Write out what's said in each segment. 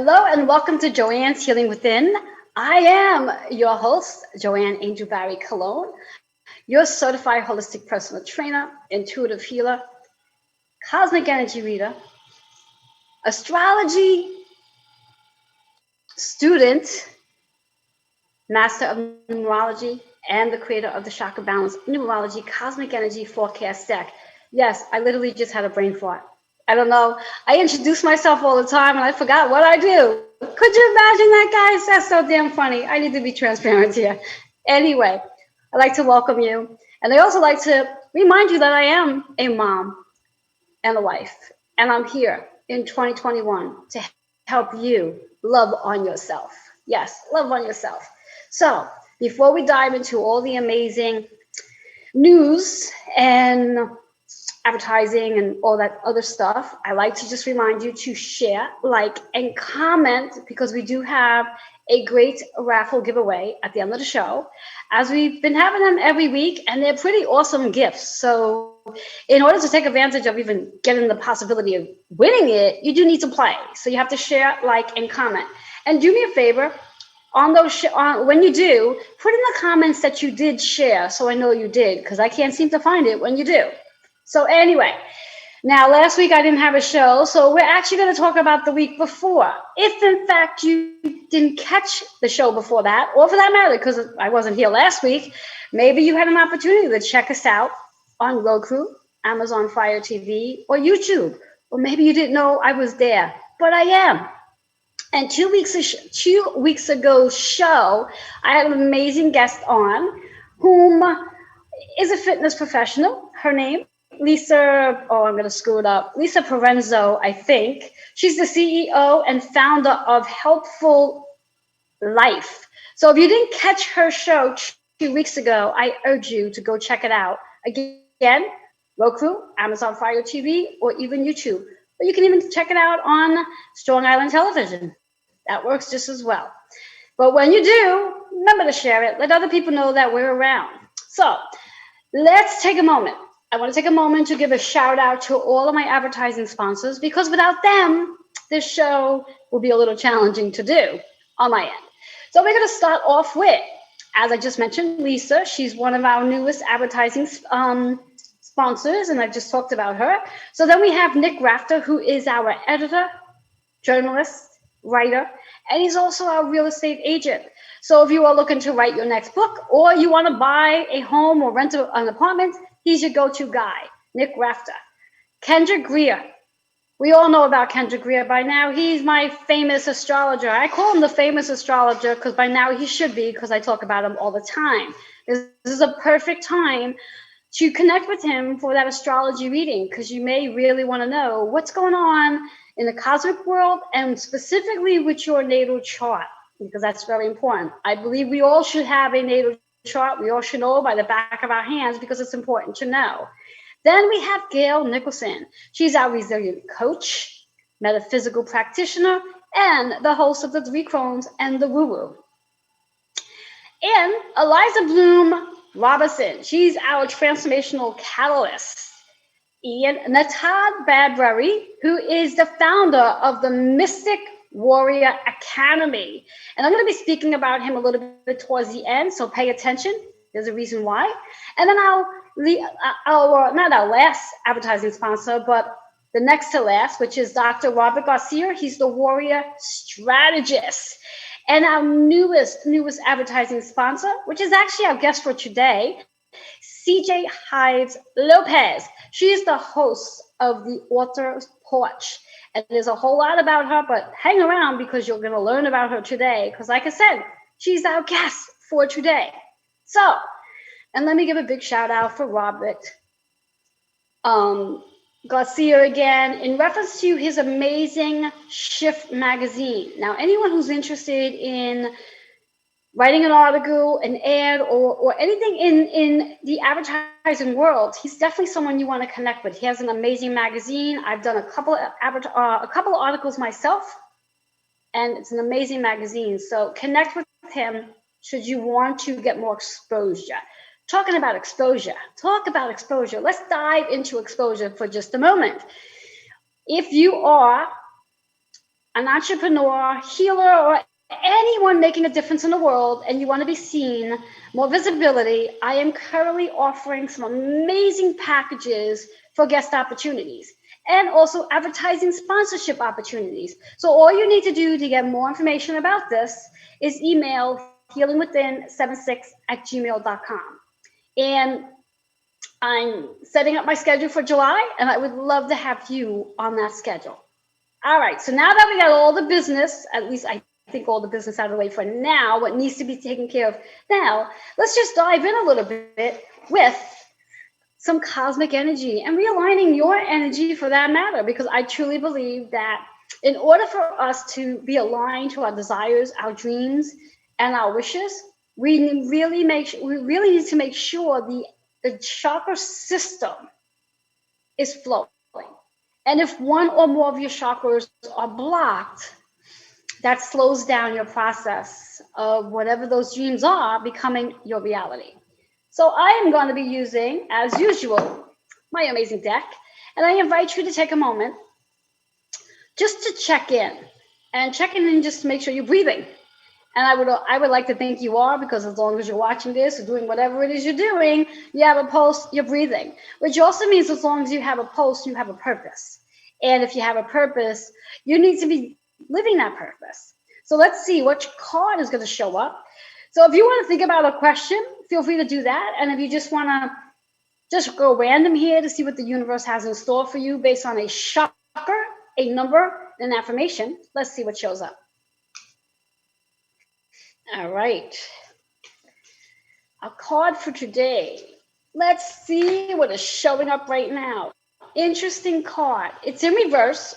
Hello and welcome to Joanne's Healing Within. I am your host, Joanne Angel Barry Cologne, your certified holistic personal trainer, intuitive healer, cosmic energy reader, astrology student, master of numerology, and the creator of the Chakra Balance Numerology Cosmic Energy Forecast deck. Yes, I literally just had a brain fart. I don't know. I introduce myself all the time and I forgot what I do. Could you imagine that, guys? That's so damn funny. I need to be transparent here. Anyway, I'd like to welcome you. And I also like to remind you that I am a mom and a wife. And I'm here in 2021 to help you love on yourself. Yes, love on yourself. So before we dive into all the amazing news and advertising and all that other stuff, I like to just remind you to share, like, and comment, because we do have a great raffle giveaway at the end of the show, as we've been having them every week, and they're pretty awesome gifts. So in order to take advantage of even getting the possibility of winning it, you do need to play. So you have to share, like, and comment. And do me a favor, on those when you do, put in the comments that you did share, so I know you did, because I can't seem to find it when you do. So anyway, now last week I didn't have a show, so we're actually going to talk about the week before. If in fact you didn't catch the show before that, or for that matter, because I wasn't here last week, maybe you had an opportunity to check us out on Roku, Amazon Fire TV, or YouTube. Or maybe you didn't know I was there, but I am. And 2 weeks ago show, I had an amazing guest on, whom is a fitness professional. Her name, Lisa, I'm going to screw it up, Lisa Parenzo, I think. She's the CEO and founder of Helpful Life. So if you didn't catch her show 2 weeks ago, I urge you to go check it out. Again, Roku, Amazon Fire TV, or even YouTube. Or you can even check it out on Strong Island Television. That works just as well. But when you do, remember to share it. Let other people know that we're around. So let's take a moment. I want to take a moment to give a shout out to all of my advertising sponsors, because without them, this show will be a little challenging to do on my end. So we're going to start off with, as I just mentioned, Lisa. She's one of our newest advertising sponsors, and I just talked about her. So then we have Nick Rafter, who is our editor, journalist, writer, and he's also our real estate agent. So if you are looking to write your next book, or you want to buy a home or rent an apartment, he's your go-to guy, Nick Rafter. Kendra Greer. We all know about Kendra Greer by now. He's my famous astrologer. I call him the famous astrologer because by now he should be, because I talk about him all the time. This is a perfect time to connect with him for that astrology reading, because you may really want to know what's going on in the cosmic world, and specifically with your natal chart, because that's very important. I believe we all should have a natal chart. We all should know by the back of our hands, because it's important to know. Then we have Gail Nicholson. She's our resilient coach, metaphysical practitioner, and the host of the 3 Crones and the Woo Woo. And Eliza Bloom Robinson. She's our transformational catalyst. Ian Natad Badbury, who is the founder of the Mystic Warrior Academy. And I'm going to be speaking about him a little bit towards the end, so pay attention. There's a reason why. And then not our last advertising sponsor, but the next to last, which is Dr. Robert Garcia. He's the Warrior Strategist. And our newest advertising sponsor, which is actually our guest for today, CJ Hives Lopez. She's the host of the author's Porch. And there's a whole lot about her, but hang around, because you're going to learn about her today. Because like I said, she's our guest for today. So, and let me give a big shout out for Robert Garcia again, in reference to his amazing Shift magazine. Now, anyone who's interested in writing an article, an ad, or anything in the advertising world, he's definitely someone you want to connect with. He has an amazing magazine. I've done a couple of articles myself, and it's an amazing magazine. So connect with him should you want to get more exposure. Talk about exposure. Let's dive into exposure for just a moment. If you are an entrepreneur, healer, or anyone making a difference in the world, and you want to be seen, more visibility, I am currently offering some amazing packages for guest opportunities and also advertising sponsorship opportunities. So all you need to do to get more information about this is email healingwithin76@gmail.com. And I'm setting up my schedule for July, and I would love to have you on that schedule. All right, so now that we got all the business, at least I think all the business out of the way for now, what needs to be taken care of now, let's just dive in a little bit with some cosmic energy and realigning your energy for that matter, because I truly believe that in order for us to be aligned to our desires, our dreams, and our wishes, we really need to make sure the chakra system is flowing. And if one or more of your chakras are blocked, that slows down your process of whatever those dreams are becoming your reality. So I am going to be using, as usual, my amazing deck, and I invite you to take a moment just to check in and just to make sure you're breathing. And I would like to think you are, because as long as you're watching this or doing whatever it is you're doing, you have a pulse, you're breathing, which also means as long as you have a pulse, you have a purpose. And if you have a purpose, you need to be living that purpose. So let's see which card is going to show up. So if you want to think about a question, feel free to do that. And if you just want to just go random here to see what the universe has in store for you based on a chakra, a number, and an affirmation, let's see what shows up. All right. A card for today. Let's see what is showing up right now. Interesting card. It's in reverse.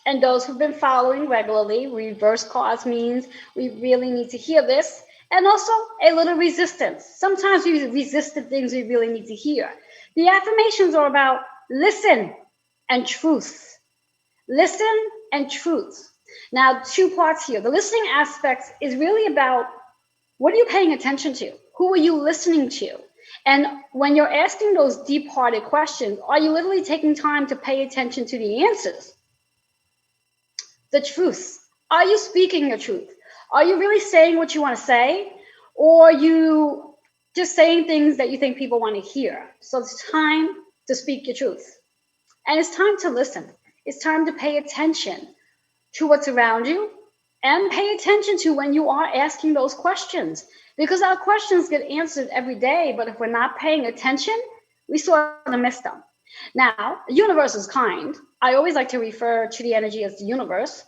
And those who've been following regularly, reverse cards means we really need to hear this. And also a little resistance. Sometimes we resist the things we really need to hear. The affirmations are about listen and truth. Listen and truth. Now, two parts here. The listening aspect is really about what are you paying attention to? Who are you listening to? And when you're asking those deep-hearted questions, are you literally taking time to pay attention to the answers? The truth. Are you speaking your truth? Are you really saying what you want to say? Or are you just saying things that you think people want to hear? So it's time to speak your truth. And it's time to listen. It's time to pay attention to what's around you and pay attention to when you are asking those questions, because our questions get answered every day. But if we're not paying attention, we sort of miss them. Now, the universe is kind. I always like to refer to the energy as the universe.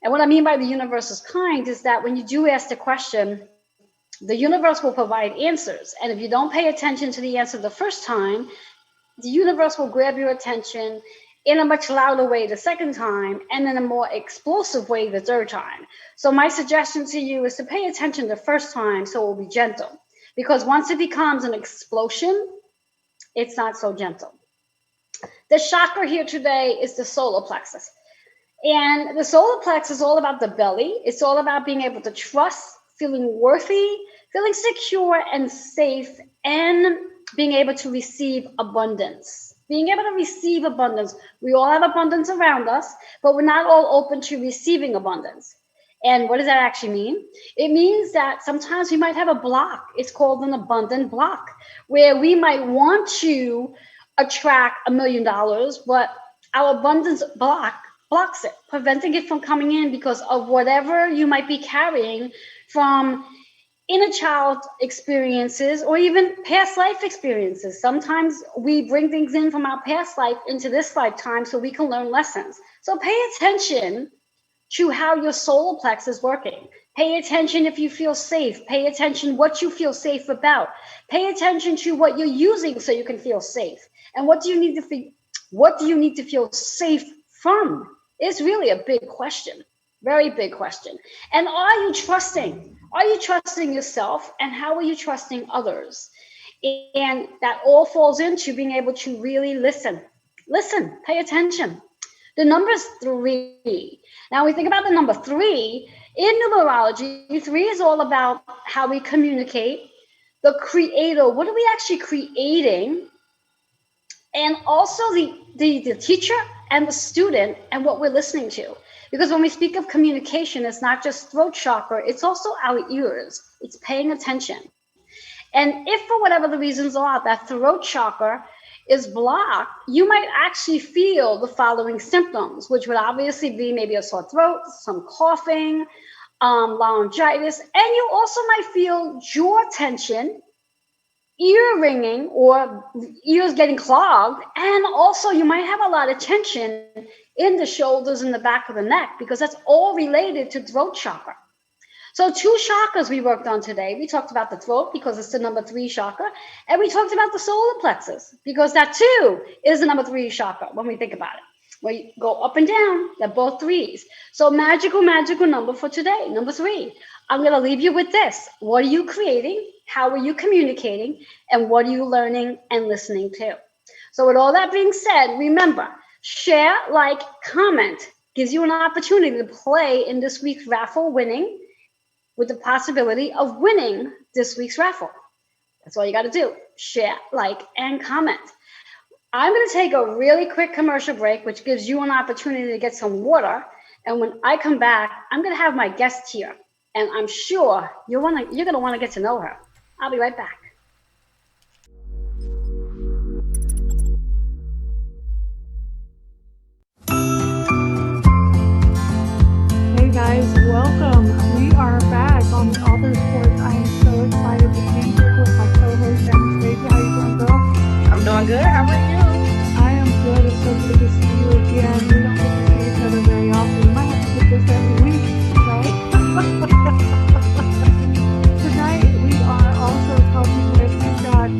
And what I mean by the universe is kind is that when you do ask the question, the universe will provide answers. And if you don't pay attention to the answer the first time, the universe will grab your attention in a much louder way the second time, and in a more explosive way the third time. So my suggestion to you is to pay attention the first time so it will be gentle. Because once it becomes an explosion, it's not so gentle. The chakra here today is the solar plexus. And the solar plexus is all about the belly. It's all about being able to trust, feeling worthy, feeling secure and safe, and being able to receive abundance. Being able to receive abundance. We all have abundance around us, but we're not all open to receiving abundance. And what does that actually mean? It means that sometimes we might have a block. It's called an abundant block, where we might want to attract $1 million, but our abundance block blocks it, preventing it from coming in because of whatever you might be carrying from inner child experiences or even past life experiences. Sometimes we bring things in from our past life into this lifetime so we can learn lessons. So pay attention to how your solar plexus is working. Pay attention if you feel safe. Pay attention what you feel safe about. Pay attention to what you're using so you can feel safe. And what do you need to feel safe from? It's really a big question. Very big question. And are you trusting? Are you trusting yourself? And how are you trusting others? And that all falls into being able to really listen. Listen, pay attention. The number is 3. Now, we think about the number 3. In numerology, 3 is all about how we communicate, the creator. What are we actually creating? And also the teacher and the student and what we're listening to. Because when we speak of communication, it's not just throat chakra, it's also our ears. It's paying attention. And if for whatever the reasons are that throat chakra is blocked, you might actually feel the following symptoms, which would obviously be maybe a sore throat, some coughing, laryngitis, and you also might feel jaw tension, ear ringing, or ears getting clogged, and also you might have a lot of tension in the shoulders and the back of the neck because that's all related to throat chakra. So two chakras we worked on today. We talked about the throat because it's the number 3 chakra, and we talked about the solar plexus because that too is the number 3 chakra when we think about it. When you go up and down, they're both 3s. So magical number for today, number 3. I'm going to leave you with this. What are you creating? How are you communicating? And what are you learning and listening to? So with all that being said, remember, share, like, comment gives you an opportunity to play in this week's raffle winning with the possibility of winning this week's raffle. That's all you got to do. Share, like, and comment. I'm going to take a really quick commercial break, which gives you an opportunity to get some water. And when I come back, I'm going to have my guest here. And I'm sure you're going to want to get to know her. I'll be right back. Hey guys, welcome. We are back on the Author's Porch. I am so excited to be here with my co-host Anastasia. How you doing, girl? I'm doing good. How are you? I am good. It's so good to see you again. We don't get to see each other very often. We might have to do this every week, right? Tonight we are also talking with Scott.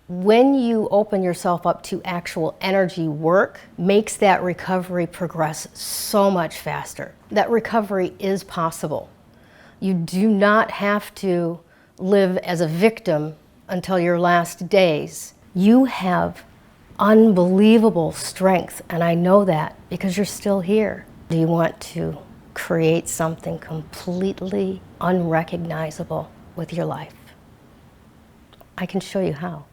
When you open yourself up to actual energy work, makes that recovery progress so much faster. That recovery is possible. You do not have to live as a victim until your last days. You have unbelievable strength, and I know that because you're still here. Do you want to create something completely unrecognizable with your life? I can show you how.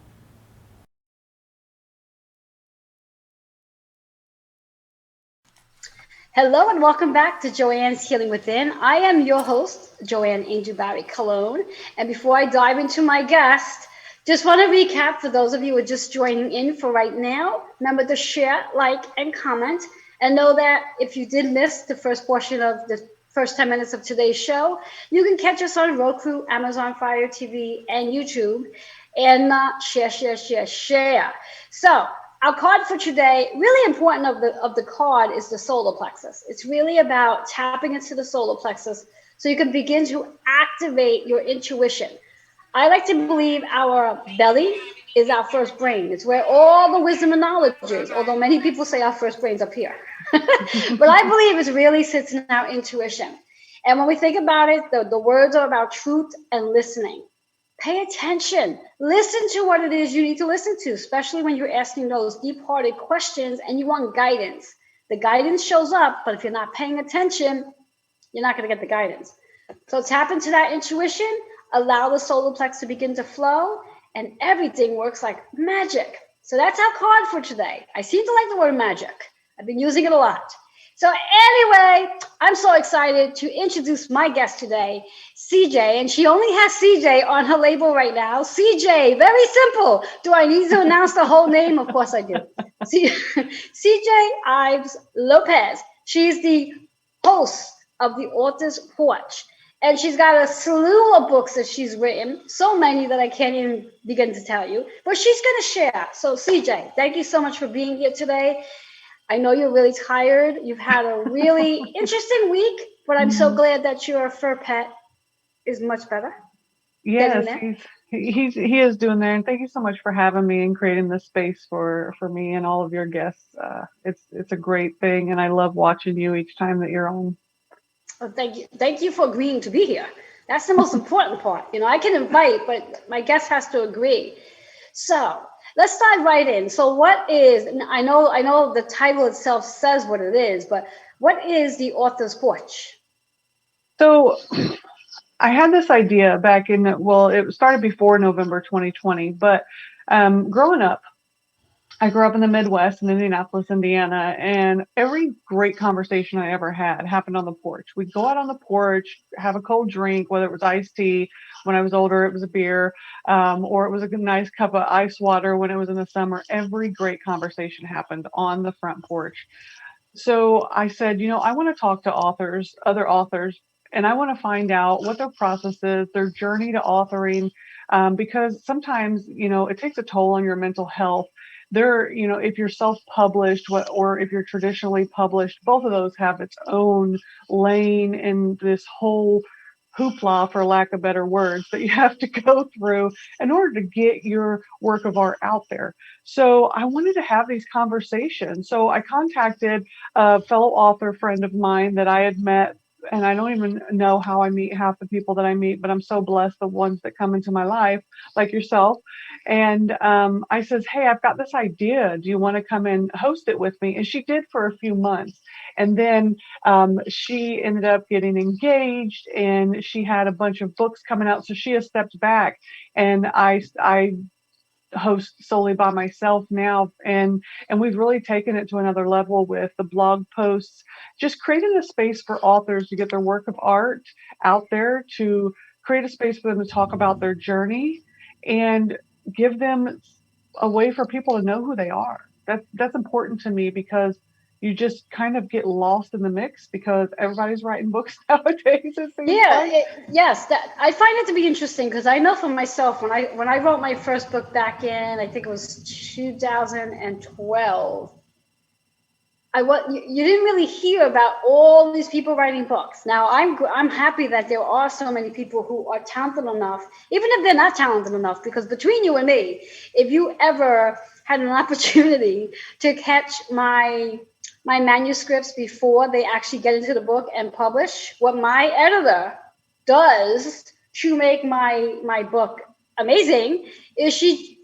Hello and welcome back to Joanne's Healing Within. I am your host, Joanne Angel Barry Cologne. And before I dive into my guest, just want to recap for those of you who are just joining in for right now. Remember to share, like, and comment. And know that if you did miss the first portion of the first 10 minutes of today's show, you can catch us on Roku, Amazon Fire TV, and YouTube. And share. So, our card for today, really important of the card is the solar plexus. It's really about tapping into the solar plexus so you can begin to activate your intuition. I like to believe our belly is our first brain. It's where all the wisdom and knowledge is, although many people say our first brain's up here. But I believe it really sits in our intuition. And when we think about it, the words are about truth and listening. Pay attention. Listen to what it is you need to listen to, especially when you're asking those deep-hearted questions and you want guidance. The guidance shows up, but if you're not paying attention, you're not going to get the guidance. So tap into that intuition, allow the solar plex to begin to flow, and everything works like magic. So that's our card for today. I seem to like the word magic. I've been using it a lot. So anyway, I'm so excited to introduce my guest today, CJ, and she only has CJ on her label right now. CJ, very simple. Do I need to announce the whole name? Of course I do. CJ Ives Lopez. She's the host of the Author's Porch, and she's got a slew of books that she's written, so many that I can't even begin to tell you, but she's going to share. So CJ, thank you so much for being here today. I know you're really tired. You've had a really interesting week, but I'm so glad that your fur pet is much better. Yes, he is doing there, and thank you so much for having me and creating this space for me and all of your guests. It's a great thing, and I love watching you each time that you're on. Oh, thank you for agreeing to be here. That's the most important part. You know, I can invite, but my guest has to agree. So let's dive right in. So what is, I know the title itself says what it is, but what is the Author's Porch? So I had this idea back in, it started before November 2020, but growing up, I grew up in the Midwest in Indianapolis, Indiana, and every great conversation I ever had happened on the porch. We'd go out on the porch, have a cold drink, whether it was iced tea. When I was older, it was a beer, or it was a nice cup of ice water when it was in the summer. Every great conversation happened on the front porch. So I said, I want to talk to authors, other authors, and I want to find out what their process is, their journey to authoring, because sometimes, it takes a toll on your mental health. If you're self-published or if you're traditionally published, both of those have its own lane in this whole hoopla, for lack of better words, that you have to go through in order to get your work of art out there. So I wanted to have these conversations. So I contacted a fellow author friend of mine that I had met, and I don't even know how I meet half the people that I meet, but I'm so blessed the ones that come into my life, like yourself. And I says, hey, I've got this idea. Do you want to come and host it with me? And she did for a few months. And then she ended up getting engaged, and she had a bunch of books coming out. So she has stepped back, and I host solely by myself now, and we've really taken it to another level with the blog posts, just creating a space for authors to get their work of art out there, to create a space for them to talk about their journey and give them a way for people to know who they are. That's important to me, because you just kind of get lost in the mix because everybody's writing books nowadays, it seems Yeah, like. yes, that I find it to be interesting because I know for myself when I wrote my first book back in, I think it was 2012. You didn't really hear about all these people writing books. Now I'm happy that there are so many people who are talented enough, even if they're not talented enough, because between you and me, if you ever had an opportunity to catch my manuscripts before they actually get into the book and publish, what my editor does to make my book amazing is she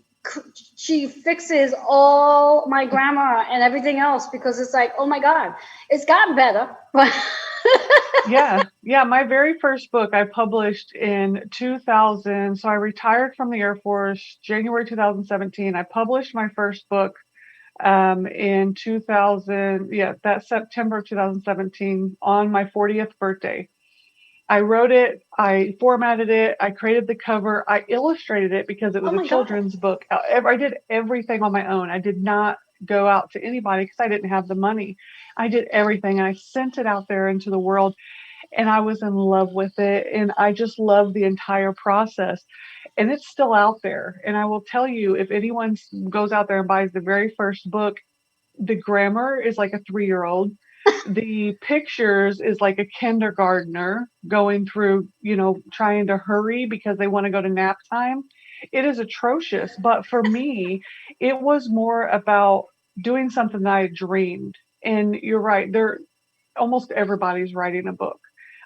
fixes all my grammar and everything else, because it's like, oh my God, it's gotten better. Yeah. My very first book I published in 2000. So I retired from the Air Force January 2017. I published my first book in 2000. Yeah, that September of 2017 on my 40th birthday. I wrote it, I formatted it, I created the cover, I illustrated it because it Oh was a my God. children's book. I did everything on my own. I did not go out to anybody because I didn't have the money. I did everything. I sent it out there into the world, and I was in love with it. And I just love the entire process. And it's still out there. And I will tell you, if anyone goes out there and buys the very first book, the grammar is like a 3-year-old. The pictures is like a kindergartner going through, trying to hurry because they want to go to nap time. It is atrocious. But for me, it was more about doing something that I had dreamed. And you're right, almost everybody's writing a book.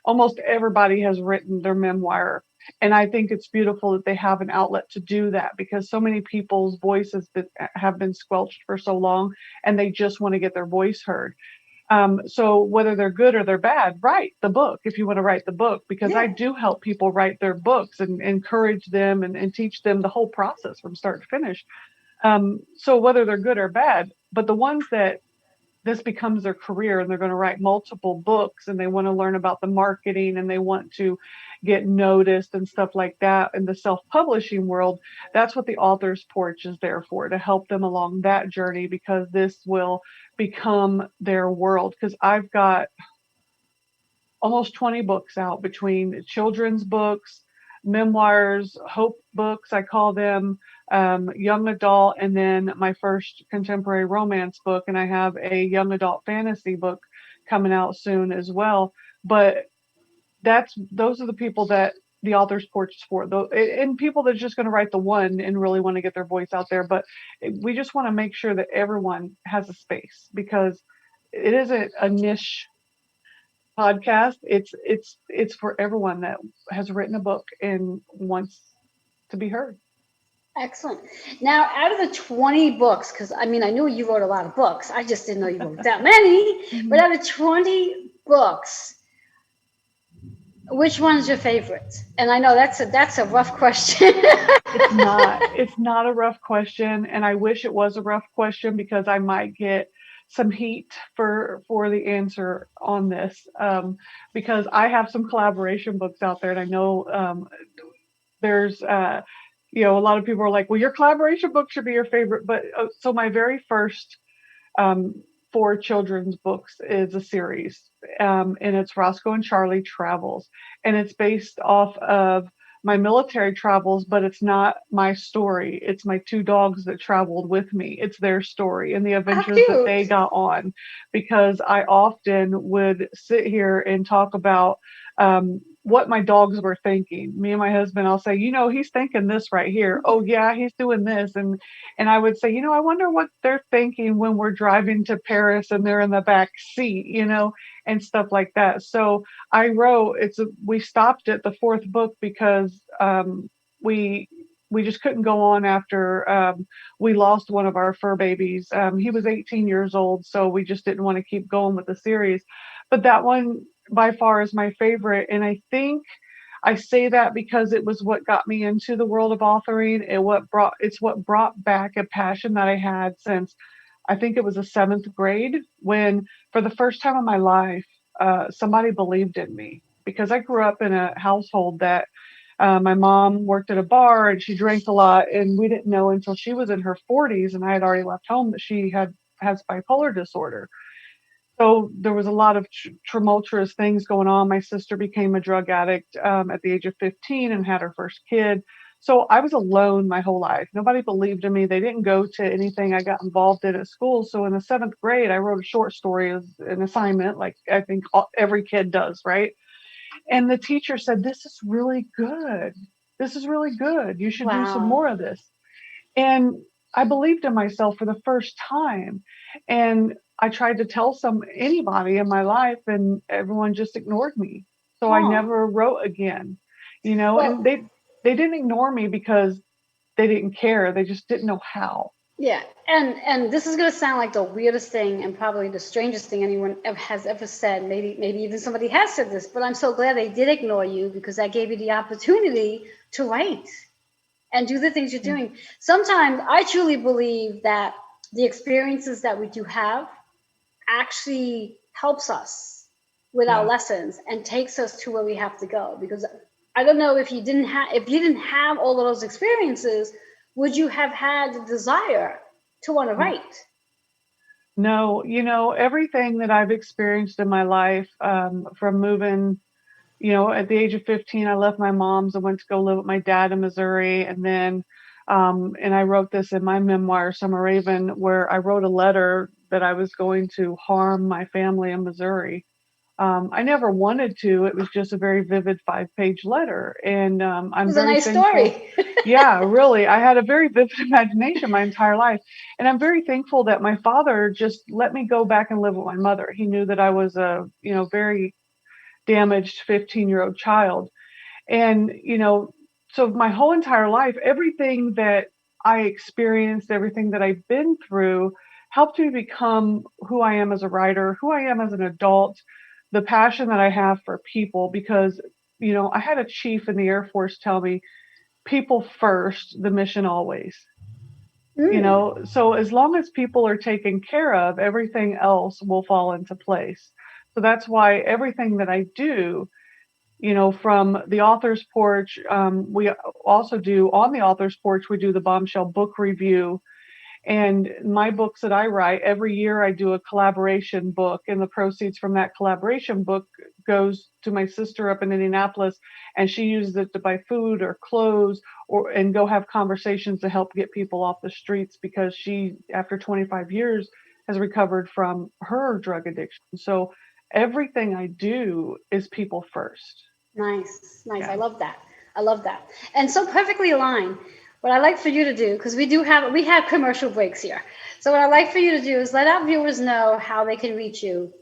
Almost everybody has written their memoir. And I think it's beautiful that they have an outlet to do that, because so many people's voices that have been squelched for so long, and they just want to get their voice heard. So whether they're good or they're bad, write the book if you want to write the book, because I Yeah. do help people write their books and encourage them and teach them the whole process from start to finish. So whether they're good or bad, but the ones that this becomes their career and they're going to write multiple books and they want to learn about the marketing and they want to get noticed and stuff like that in the self-publishing world, that's what the author's porch is there for, to help them along that journey, because this will become their world. Because I've got almost 20 books out, between children's books, memoirs, hope books, I call them, young adult, and then my first contemporary romance book. And I have a young adult fantasy book coming out soon as well. But those are the people that the author's porch is for, though, and people that's just going to write the one and really want to get their voice out there. But we just want to make sure that everyone has a space, because it isn't a niche podcast. It's for everyone that has written a book and wants to be heard. Excellent. Now, out of the 20 books, because I mean, I knew you wrote a lot of books. I just didn't know you wrote that many. But Mhm. out of 20 books, Which one's your favorite? And I know that's a rough question. It's not a rough question, and I wish it was a rough question because I might get some heat for the answer on this. Because I have some collaboration books out there, and I know there's a lot of people are like, well, your collaboration book should be your favorite. But so my very first um, four children's books is a series, and it's Roscoe and Charlie Travels, and it's based off of my military travels, but it's not my story. It's my two dogs that traveled with me. It's their story and the How adventures that they cute. got on, because I often would sit here and talk about what my dogs were thinking. Me and my husband, I'll say, he's thinking this right here. Oh yeah, he's doing this, and I would say, I wonder what they're thinking when we're driving to Paris and they're in the back seat, and stuff like that. So I wrote, we stopped at the fourth book because we we just couldn't go on after we lost one of our fur babies. He was 18 years old, so we just didn't want to keep going with the series. But that one by far is my favorite, and I think I say that because it was what got me into the world of authoring, and it's what brought back a passion that I had since I think it was the seventh grade, when for the first time in my life somebody believed in me, because I grew up in a household that my mom worked at a bar and she drank a lot, and we didn't know until she was in her 40s and I had already left home that she has bipolar disorder. So there was a lot of tumultuous things going on. My sister became a drug addict at the age of 15 and had her first kid. So I was alone my whole life. Nobody believed in me. They didn't go to anything I got involved in at school. So in the seventh grade, I wrote a short story as an assignment, like I think every kid does, right? And the teacher said, "This is really good. This is really good. You should do some Wow. more of this." And I believed in myself for the first time. And I tried to tell anybody in my life, and everyone just ignored me. So I Oh. never wrote again, and Well, they didn't ignore me because they didn't care. They just didn't know how. yeah, and this is gonna sound like the weirdest thing and probably the strangest thing anyone has ever said. Maybe even somebody has said this, but I'm so glad they did ignore you because that gave you the opportunity to write and do the things you're Yeah. doing. Sometimes I truly believe that the experiences that we do have actually helps us with our Yeah. lessons and takes us to where we have to go. Because I don't know, if you didn't have all of those experiences, would you have had the desire to want to No. write? No, everything that I've experienced in my life, from moving, at the age of 15, I left my mom's and went to go live with my dad in Missouri. And then, and I wrote this in my memoir, Summer Raven, where I wrote a letter that I was going to harm my family in Missouri. I never wanted to. It was just a very vivid 5-page letter. And It I'm was a very nice thankful. story. Yeah, really. I had a very vivid imagination my entire life. And I'm very thankful that my father just let me go back and live with my mother. He knew that I was a, very damaged 15-year-old child. And, so my whole entire life, everything that I experienced, everything that I've been through helped me become who I am as a writer, who I am as an adult, the passion that I have for people. Because, I had a chief in the Air Force tell me, people first, the mission always. Mm, So as long as people are taken care of, everything else will fall into place. So that's why everything that I do, from the author's porch, we also do on the author's porch, we do the bombshell book review. And my books that I write, every year I do a collaboration book, and the proceeds from that collaboration book goes to my sister up in Indianapolis, and she uses it to buy food or clothes and go have conversations to help get people off the streets, because she, after 25 years, has recovered from her drug addiction. So everything I do is people first. nice, nice. I Yeah. love that. I love that. And so perfectly aligned. What I like for you to do, because we have commercial breaks here. So what I like for you to do is let our viewers know how they can reach you.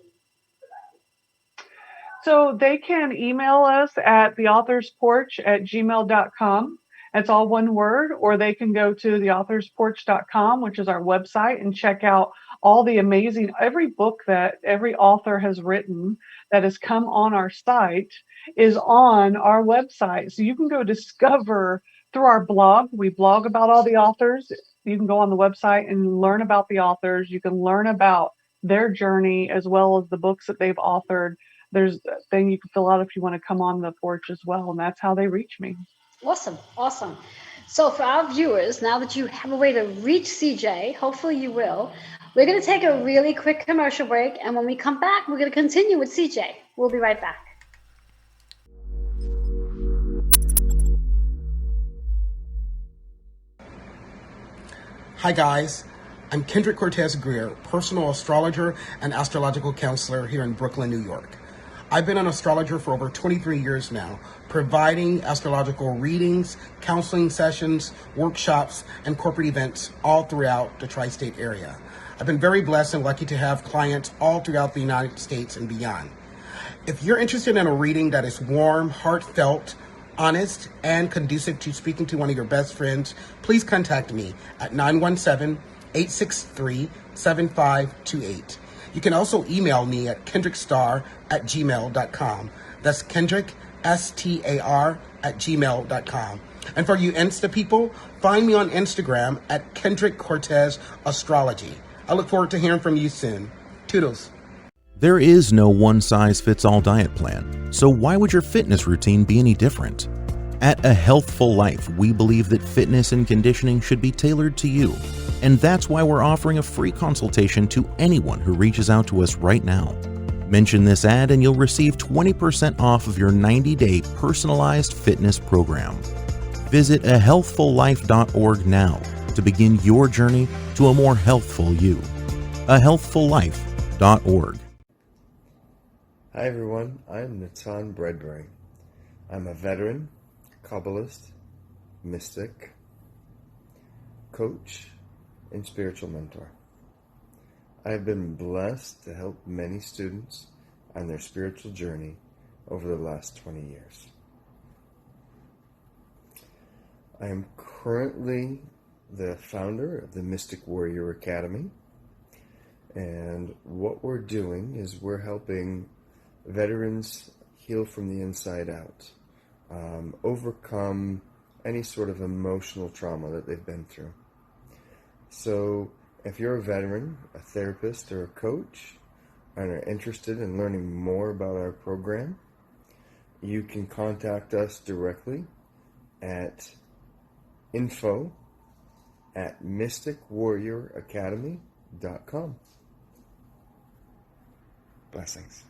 So they can email us at theauthorsporch@gmail.com. It's all one word, or they can go to theauthorsporch.com, which is our website, and check out all the amazing, every book that every author has written that has come on our site is on our website. So you can go discover through our blog. We blog about all the authors. You can go on the website and learn about the authors. You can learn about their journey as well as the books that they've authored. There's a thing you can fill out if you want to come on the porch as well, and that's how they reach me. Awesome, awesome. So for our viewers, now that you have a way to reach CJ, hopefully you will, we're going to take a really quick commercial break, and when we come back, we're going to continue with CJ. We'll be right back. Hi guys, I'm Kendrick Cortez Greer, personal astrologer and astrological counselor here in Brooklyn, New York. I've been an astrologer for over 23 years now, providing astrological readings, counseling sessions, workshops, and corporate events all throughout the tri-state area. I've been very blessed and lucky to have clients all throughout the United States and beyond. If you're interested in a reading that is warm, heartfelt, honest, and conducive to speaking to one of your best friends, please contact me at 917-863-7528. You can also email me at kendrickstar@gmail.com. That's Kendrick, STAR, @gmail.com. And for you Insta people, find me on Instagram at Kendrick Cortez Astrology. I look forward to hearing from you soon. Toodles. There is no one-size-fits-all diet plan, so why would your fitness routine be any different? At A Healthful Life, we believe that fitness and conditioning should be tailored to you, and that's why we're offering a free consultation to anyone who reaches out to us right now. Mention this ad and you'll receive 20% off of your 90-day personalized fitness program. Visit ahealthfullife.org now to begin your journey to a more healthful you. ahealthfullife.org. Hi everyone, I'm Natan Bredbury. I'm a veteran, Kabbalist, mystic, coach, and spiritual mentor. I have been blessed to help many students on their spiritual journey over the last 20 years. I am currently the founder of the Mystic Warrior Academy, and what we're doing is we're helping veterans heal from the inside out, overcome any sort of emotional trauma that they've been through. So if you're a veteran, a therapist, or a coach, and are interested in learning more about our program, you can contact us directly at info@mysticwarrioracademy.com. Blessings.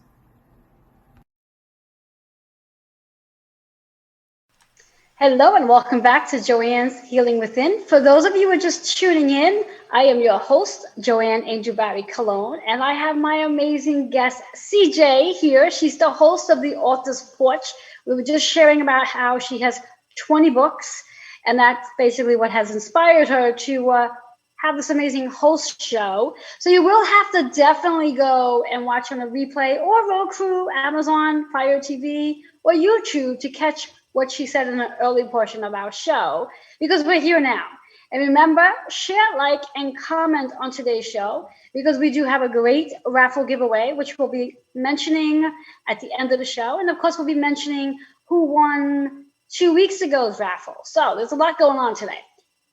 Hello and welcome back to Joanne's Healing Within. For those of you who are just tuning in, I am your host, Joanne Angel Barry Cologne, and I have my amazing guest, CJ, here. She's the host of the Author's Porch. We were just sharing about how she has 20 books, and that's basically what has inspired her to have this amazing host show. So you will have to definitely go and watch on a replay or Roku, Amazon, Fire TV, or YouTube to catch what she said in the early portion of our show, because we're here now. And remember, share, like, and comment on today's show, because we do have a great raffle giveaway, which we'll be mentioning at the end of the show. And of course, we'll be mentioning who won 2 weeks ago's raffle. So there's a lot going on today.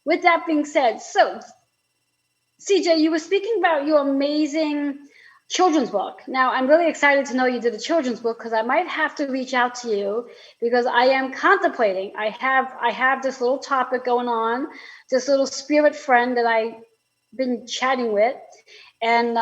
With that being said, so CJ, you were speaking about your amazing children's book. Now, I'm really excited to know you did a children's book, because I might have to reach out to you, because I am contemplating. I have this little topic going on, this little spirit friend that I've been chatting with, and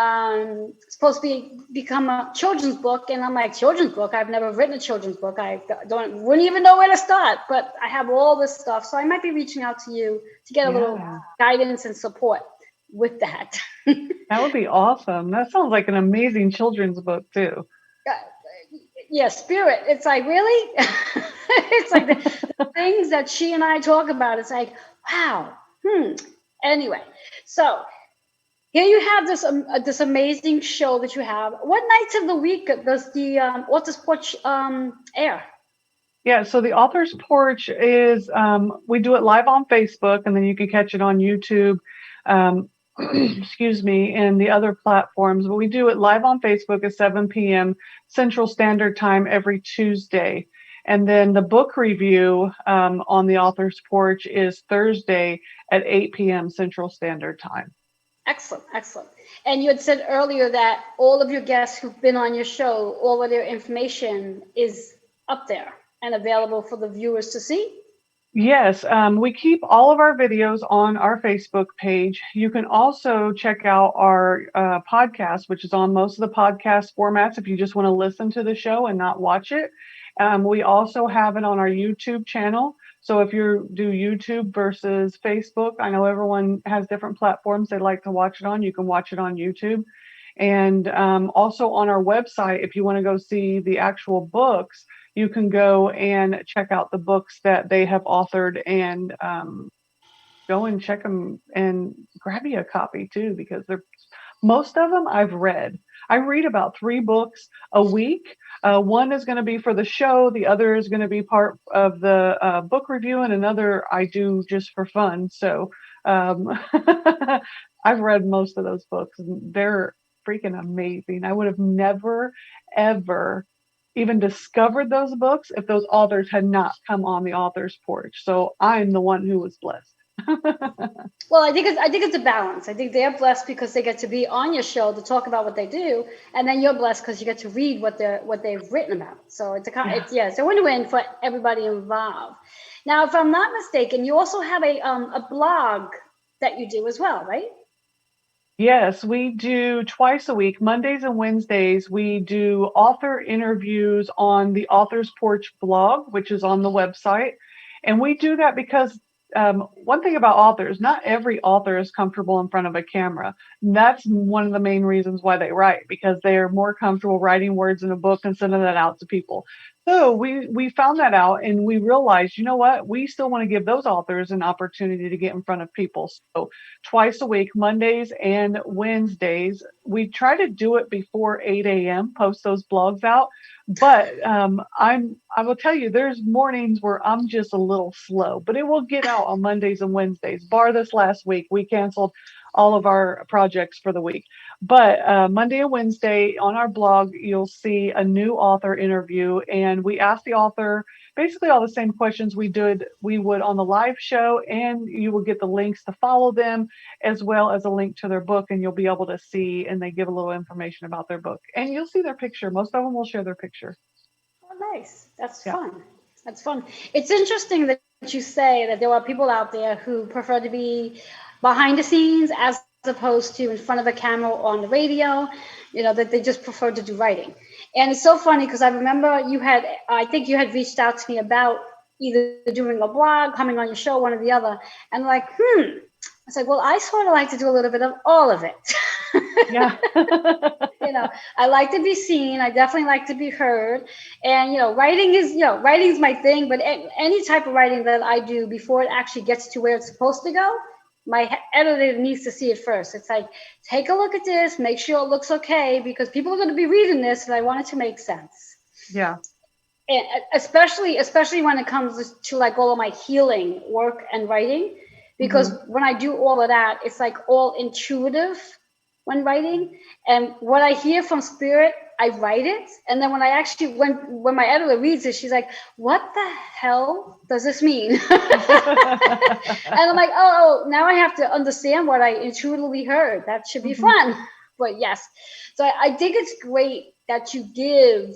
it's supposed to become a children's book. And I'm like, children's book? I've never written a children's book. I wouldn't even know where to start, but I have all this stuff. So I might be reaching out to you to get a little guidance and support with that. That would be awesome. That sounds like an amazing children's book too. Yeah, spirit. It's like, really? It's like the things that she and I talk about. It's like, wow. Anyway, so here you have this amazing show that you have. What nights of the week does the Author's Porch air? Yeah, so the Author's Porch is, we do it live on Facebook, and then you can catch it on YouTube, um, excuse me, and the other platforms. But we do it live on Facebook at 7 p.m. Central Standard Time every Tuesday. And then the book review on the Author's Porch is Thursday at 8 p.m. Central Standard Time. Excellent, excellent. And you had said earlier that all of your guests who've been on your show, all of their information is up there and available for the viewers to see? Yes, we keep all of our videos on our Facebook page. You can also check out our podcast, which is on most of the podcast formats if you just want to listen to the show and not watch it. We also have it on our YouTube channel. So if you do YouTube versus Facebook, I know everyone has different platforms they like to watch it on. You can watch it on YouTube. And also on our website, if you want to go see the actual books, you can go and check out the books that they have authored and go and check them and grab you a copy too, because most of them I've read. I read about 3 books a week. One is going to be for the show. The other is going to be part of the book review, and another I do just for fun. So I've read most of those books, and they're freaking amazing. I would have never, ever even discovered those books if those authors had not come on the Author's Porch. So I'm the one who was blessed. Well, I think it's a balance. I think they're blessed because they get to be on your show to talk about what they do, and then you're blessed because you get to read what they've written about. So it's a win-win for everybody involved. Now, if I'm not mistaken, you also have a blog that you do as well, right? Yes, we do twice a week, Mondays and Wednesdays. We do author interviews on the Author's Porch blog, which is on the website. And we do that because one thing about authors, not every author is comfortable in front of a camera. And that's one of the main reasons why they write, because they are more comfortable writing words in a book and sending that out to people. So we found that out, and we realized, you know what, we still want to give those authors an opportunity to get in front of people. So twice a week, Mondays and Wednesdays, we try to do it before 8 a.m., post those blogs out. But I will tell you, there's mornings where I'm just a little slow, but it will get out on Mondays and Wednesdays. Bar this last week, we canceled all of our projects for the week. But Monday and Wednesday on our blog, you'll see a new author interview, and we ask the author basically all the same questions we would on the live show, and you will get the links to follow them as well as a link to their book, and you'll be able to see, and they give a little information about their book, and you'll see their picture. Most of them will share their picture. Oh, nice. That's fun. That's fun. It's interesting that you say that there are people out there who prefer to be behind the scenes as opposed to in front of a camera or on the radio, that they just prefer to do writing. And it's so funny because I remember I think you had reached out to me about either doing a blog, coming on your show, one or the other. And like, I was like, well, I sort of like to do a little bit of all of it. Yeah. I like to be seen. I definitely like to be heard. And, writing's my thing, but any type of writing that I do before it actually gets to where it's supposed to go, my editor needs to see it first. It's like, take a look at this, make sure it looks okay, because people are going to be reading this, and I want it to make sense. Yeah. And especially when it comes to like all of my healing work and writing, because when I do all of that, it's like all intuitive when writing. And what I hear from spirit, I write it. And then when when my editor reads it, she's like, what the hell does this mean? And I'm like, oh, now I have to understand what I intuitively heard. That should be fun. But yes, so I think it's great that you give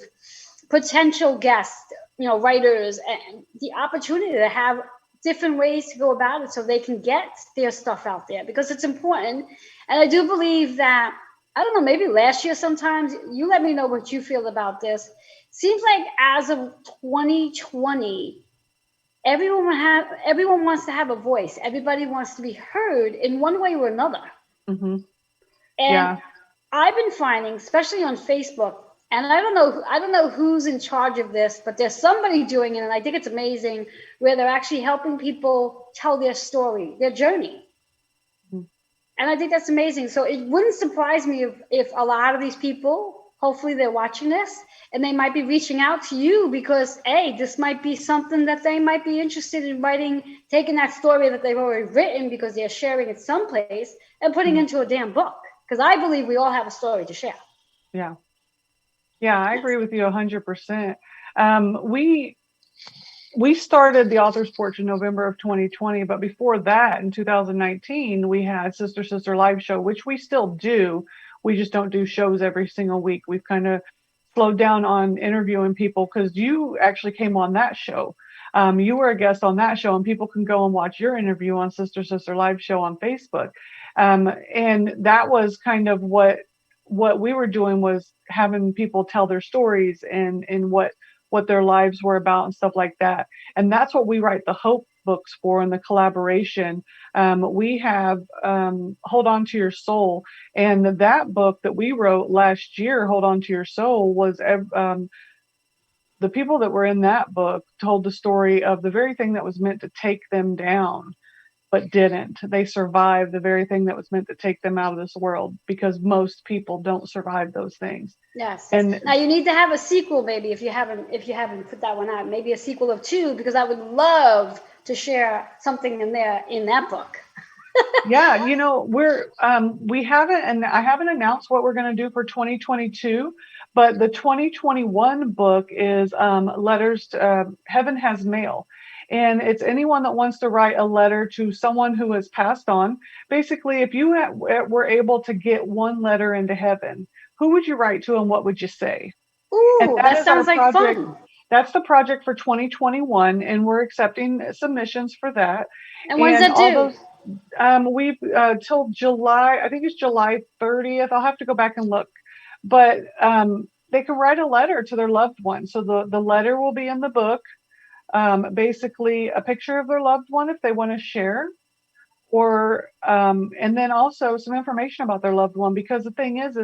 potential guests, writers, and the opportunity to have different ways to go about it so they can get their stuff out there, because it's important. And I do believe that, I don't know, maybe last year sometimes, you let me know what you feel about this. Seems like as of 2020, everyone wants to have a voice. Everybody wants to be heard in one way or another. And I've been finding, especially on Facebook, and I don't know who's in charge of this, but there's somebody doing it, and I think it's amazing, where they're actually helping people tell their story, their journey. And I think that's amazing. So it wouldn't surprise me if a lot of these people hopefully they're watching this and they might be reaching out to you because, hey, this might be something that they might be interested in writing, taking that story that they've already written because they're sharing it someplace and putting into a damn book. Because I believe we all have a story to share. Yeah. Yeah, I agree with you 100%. We started the Author's Porch in November of 2020, but before that, in 2019, we had Sister Live Show, which we still do. We just don't do shows every single week. We've kind of slowed down on interviewing people because you actually came on that show. You were a guest on that show, and people can go and watch your interview on Sister Live Show on Facebook. And that was kind of what we were doing, was having people tell their stories and what their lives were about and stuff like that. And that's what we write the Hope books for, and the collaboration. We have Hold On to Your Soul. And that book that we wrote last year, Hold On to Your Soul, was the people that were in that book told the story of the very thing that was meant to take them down, but didn't. They survived the very thing that was meant to take them out of this world, because most people don't survive those things. Yes. And now you need to have a sequel, maybe, if you haven't put that one out, maybe a sequel of 2, because I would love to share something in there in that book. yeah, we haven't, and I haven't announced what we're going to do for 2022, but the 2021 book is Letters to Heaven Has Mail. And it's anyone that wants to write a letter to someone who has passed on. Basically, if you were able to get one letter into heaven, who would you write to and what would you say? Ooh, that sounds like fun. That's the project for 2021, and we're accepting submissions for that. And when's that due? We've till July, I think it's July 30th. I'll have to go back and look. But they can write a letter to their loved one. So the letter will be in the book. Basically a picture of their loved one if they want to share, or and then also some information about their loved one, because the thing is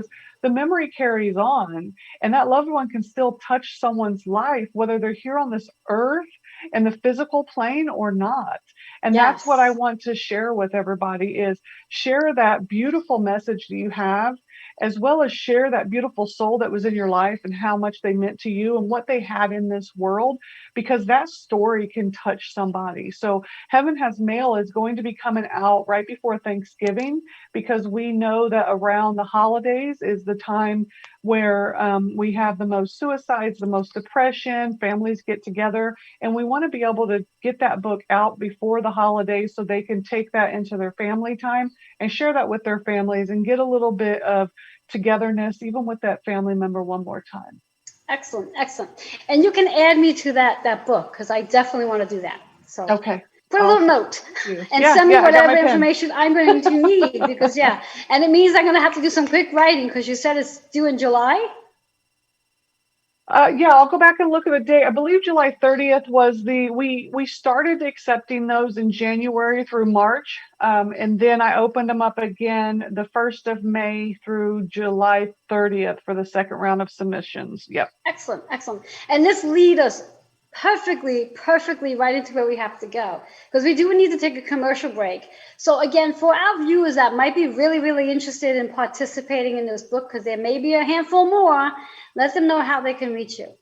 the memory carries on, and that loved one can still touch someone's life, whether they're here on this earth in the physical plane or not. And that's what I want to share with everybody, is share that beautiful message that you have, as well as share that beautiful soul that was in your life and how much they meant to you and what they had in this world, because that story can touch somebody. So Heaven Has Mail is going to be coming out right before Thanksgiving, because we know that around the holidays is the time where we have the most suicides, the most depression, families get together, and we want to be able to get that book out before the holidays so they can take that into their family time and share that with their families and get a little bit of togetherness, even with that family member, one more time. Excellent. And you can add me to that book, because I definitely want to do that. So okay. Put a little note and send me whatever information I'm going to need, because and it means I'm going to have to do some quick writing, because you said it's due in July. I'll go back and look at the date. I believe July 30th was we started accepting those in January through March. And then I opened them up again the 1st of May through July 30th for the second round of submissions. Yep. Excellent. And this leads us perfectly right into where we have to go, because we do need to take a commercial break. So again, for our viewers that might be really interested in participating in this book, because there may be a handful more, let them know how they can reach you.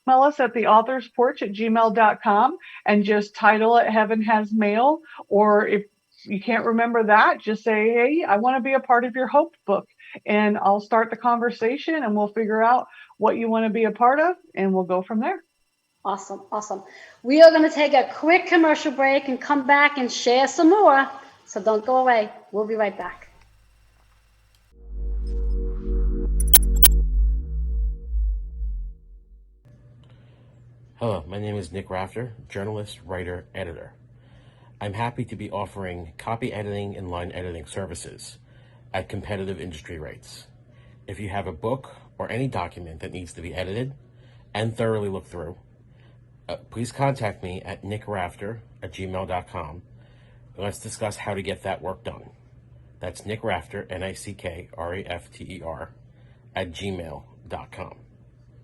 Email us at theauthorsporch@gmail.com and just title it Heaven Has Mail. Or if you can't remember that, just say, hey, I want to be a part of your Hope book, and I'll start the conversation and we'll figure out what you want to be a part of, and we'll go from there. Awesome. We are going to take a quick commercial break and come back and share some more. So don't go away. We'll be right back. Hello, my name is Nick Rafter, journalist, writer, editor. I'm happy to be offering copy editing and line editing services at competitive industry rates. If you have a book or any document that needs to be edited and thoroughly looked through, please contact me at nickrafter@gmail.com. Let's discuss how to get that work done. That's Nick Rafter, NICKRAFTER, @gmail.com.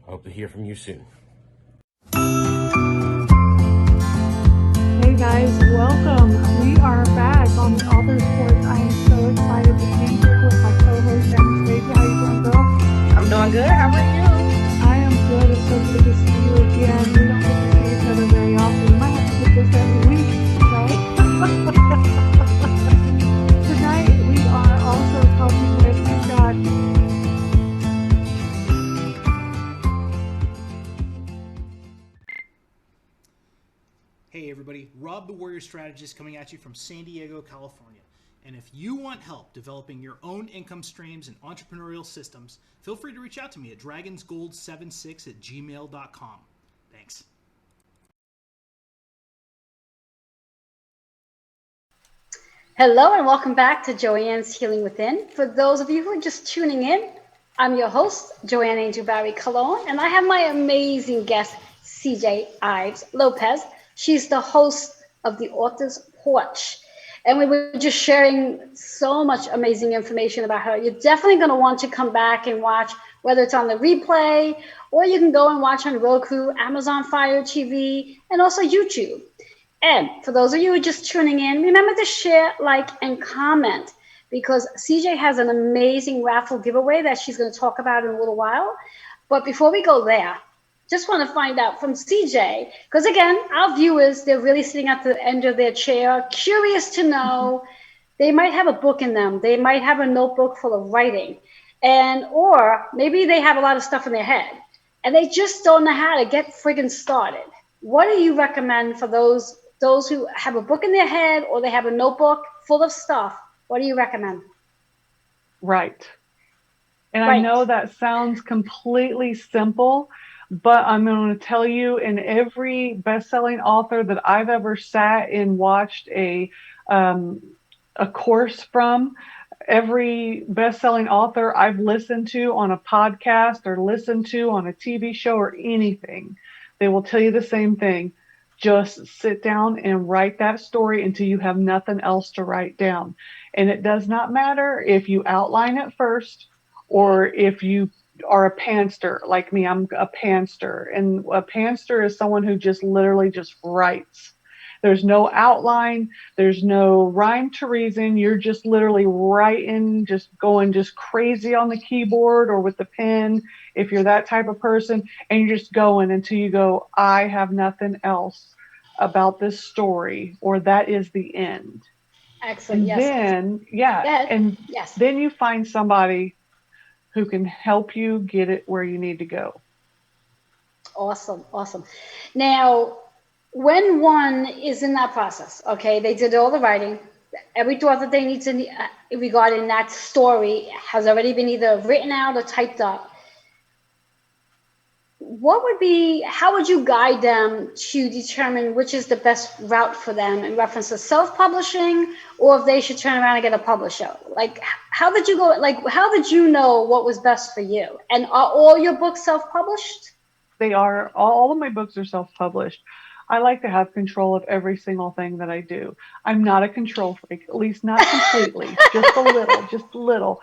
I hope to hear from you soon. Hey guys, welcome. We are back on the Author's Porch. I am so excited to be here with my co-host Anastasia. How you doing, girl? good. How are you? I am good. It's so good to see you again. We don't get to see each other very often. We might have to do this every week, right? Tonight we are also talking with Scott. Hey everybody, Rob the Warrior Strategist coming at you from San Diego, California. And if you want help developing your own income streams and entrepreneurial systems, feel free to reach out to me at dragonsgold76@gmail.com. Thanks. Hello and welcome back to Joanne's Healing Within. For those of you who are just tuning in, I'm your host, Joanne Angel Barry Colon, and I have my amazing guest, CJ Ives Lopez. She's the host of the Author's Porch. And we were just sharing so much amazing information about her. You're definitely going to want to come back and watch, whether it's on the replay, or you can go and watch on Roku, Amazon Fire TV, and also YouTube. And for those of you who are just tuning in, remember to share, like, and comment, because CJ has an amazing raffle giveaway that she's going to talk about in a little while. But before we go there, just want to find out from CJ, because again, our viewers, they're really sitting at the end of their chair, curious to know. They might have a book in them. They might have a notebook full of writing, or maybe they have a lot of stuff in their head, and they just don't know how to get friggin' started. What do you recommend for those who have a book in their head or they have a notebook full of stuff? What do you recommend? Right. And Right. I know that sounds completely simple, but I'm going to tell you, in every best-selling author that I've ever sat and watched a course from, every best-selling author I've listened to on a podcast or listened to on a TV show or anything, they will tell you the same thing. Just sit down and write that story until you have nothing else to write down. And it does not matter if you outline it first or if you are a pantser like me. I'm a pantser, and a pantser is someone who just literally just writes. There's no outline, there's no rhyme to reason. You're just literally writing, just going just crazy on the keyboard or with the pen if you're that type of person, and you're just going until you go, I have nothing else about this story, or that is the end. Excellent. And Yes. then Yes. then you find somebody who can help you get it where you need to go. Awesome. Now, when one is in that process, okay, they did all the writing, every thought that they need to regarding that story has already been either written out or typed up. How would you guide them to determine which is the best route for them in reference to self-publishing, or if they should turn around and get a publisher? Like, how did you go? Like, how did you know what was best for you? And are all your books self-published? They are. All of my books are self-published. I like to have control of every single thing that I do. I'm not a control freak, at least not completely, just a little.